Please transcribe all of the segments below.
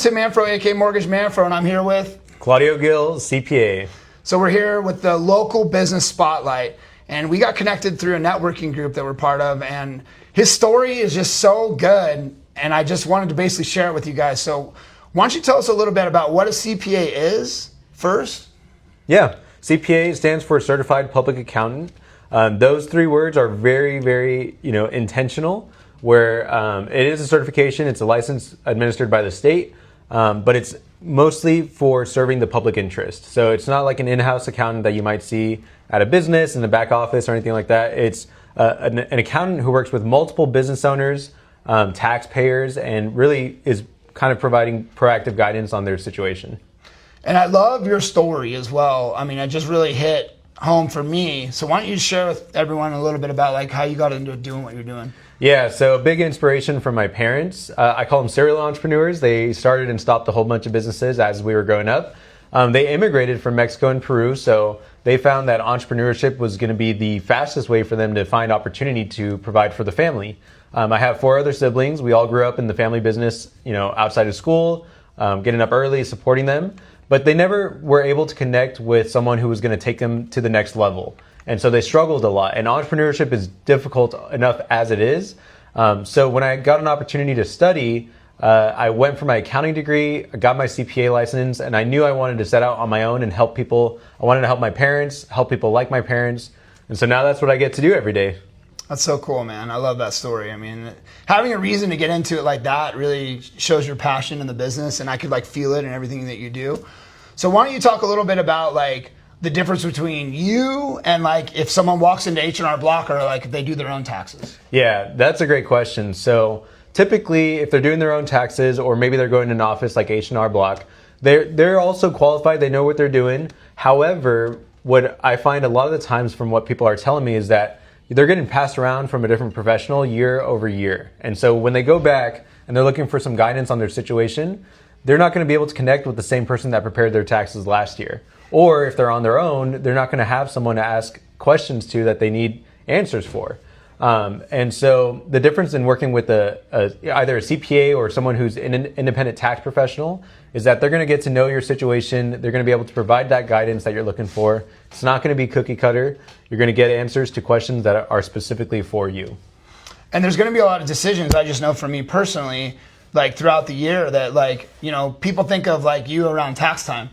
Tim Manfro, aka Mortgage Manfro, and I'm here with Claudio Gil, CPA. So we're here with the local business spotlight, and we got connected through a networking group that we're part of, and his story is just so good, and I just wanted to basically share it with you guys. So why don't you tell us a little bit about what a CPA is first? Yeah, CPA stands for Certified Public Accountant. Those three words are very, intentional, where it is a certification. It's a license administered by the state, but it's mostly for serving the public interest. So it's not like an in-house accountant that you might see at a business in the back office or anything like that. It's an accountant who works with multiple business owners, taxpayers, and really is kind of providing proactive guidance on their situation. And I love your story as well. I mean, it just really hit home for me. So why don't you share with everyone a little bit about like how you got into doing what you're doing? Yeah, so a big inspiration from my parents. I call them serial entrepreneurs. They started and stopped a whole bunch of businesses as we were growing up. They immigrated from Mexico and Peru, so they found that entrepreneurship was going to be the fastest way for them to find opportunity to provide for the family. I have 4 other siblings. We all grew up in the family business, outside of school, getting up early, supporting them. But they never were able to connect with someone who was going to take them to the next level. And so they struggled a lot. And entrepreneurship is difficult enough as it is. So when I got an opportunity to study, I went for my accounting degree, I got my CPA license, and I knew I wanted to set out on my own and help people. I wanted to help my parents, help people like my parents. And so now that's what I get to do every day. That's so cool, man. I love that story. I mean, having a reason to get into it like that really shows your passion in the business, and I could like feel it in everything that you do. So why don't you talk a little bit about like the difference between you and like if someone walks into H&R Block or like if they do their own taxes? Yeah, that's a great question. So typically if they're doing their own taxes or maybe they're going to an office like H&R Block, they're also qualified, they know what they're doing. However, what I find a lot of the times from what people are telling me is that they're getting passed around from a different professional year over year. And so when they go back and they're looking for some guidance on their situation, they're not going to be able to connect with the same person that prepared their taxes last year. Or if they're on their own, they're not going to have someone to ask questions to that they need answers for. And so the difference in working with either a CPA or someone who's an independent tax professional is that they're going to get to know your situation. They're going to be able to provide that guidance that you're looking for. It's not going to be cookie cutter. You're going to get answers to questions that are specifically for you. And there's going to be a lot of decisions. I just know for me personally, like throughout the year that like, people think of like you around tax time,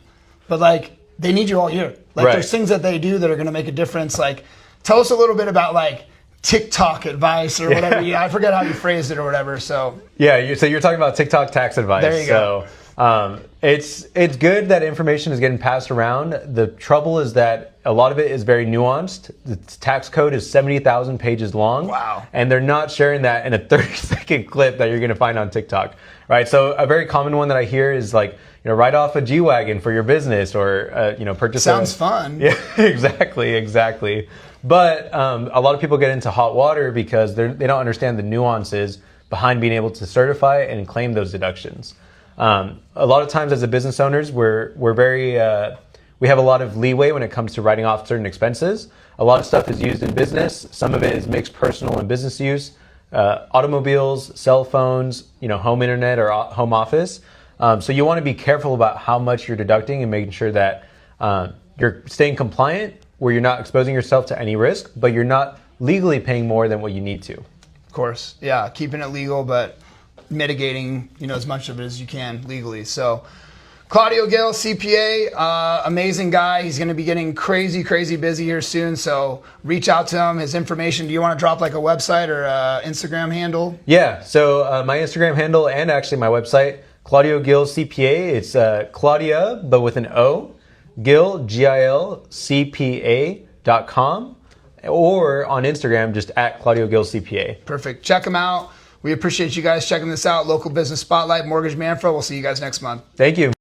but like they need you all year. Like Right. There's things that they do that are going to make a difference. Like tell us a little bit about like TikTok advice or whatever. I forget how you phrased it or whatever. So yeah, so you're talking about TikTok tax advice. There you go. It's good that information is getting passed around. The trouble is that a lot of it is very nuanced. The tax code is 70,000 pages long. Wow. And they're not sharing that in a 30-second clip that you're going to find on TikTok, right? So a very common one that I hear is like, write off a G-Wagon for your business or, purchase Sounds fun. Yeah, exactly. But a lot of people get into hot water because they don't understand the nuances behind being able to certify and claim those deductions. A lot of times as a business owners, we have a lot of leeway when it comes to writing off certain expenses. A lot of stuff is used in business. Some of it is mixed personal and business use. Automobiles, cell phones, home internet or home office. So you want to be careful about how much you're deducting and making sure that you're staying compliant where you're not exposing yourself to any risk, but you're not legally paying more than what you need to. Of course. Yeah. Keeping it legal, but mitigating, as much of it as you can legally. So Claudio Gil, CPA, amazing guy. He's going to be getting crazy busy here soon. So reach out to him. His information. Do you want to drop like a website or Instagram handle? Yeah. So my Instagram handle and actually my website, Claudio Gil CPA. It's Claudia, but with an O. Gil, Gil, CPA.com. Or on Instagram, just at Claudio Gil CPA. Perfect. Check him out. We appreciate you guys checking this out. Local Business Spotlight, Mortgage Manfro. We'll see you guys next month. Thank you.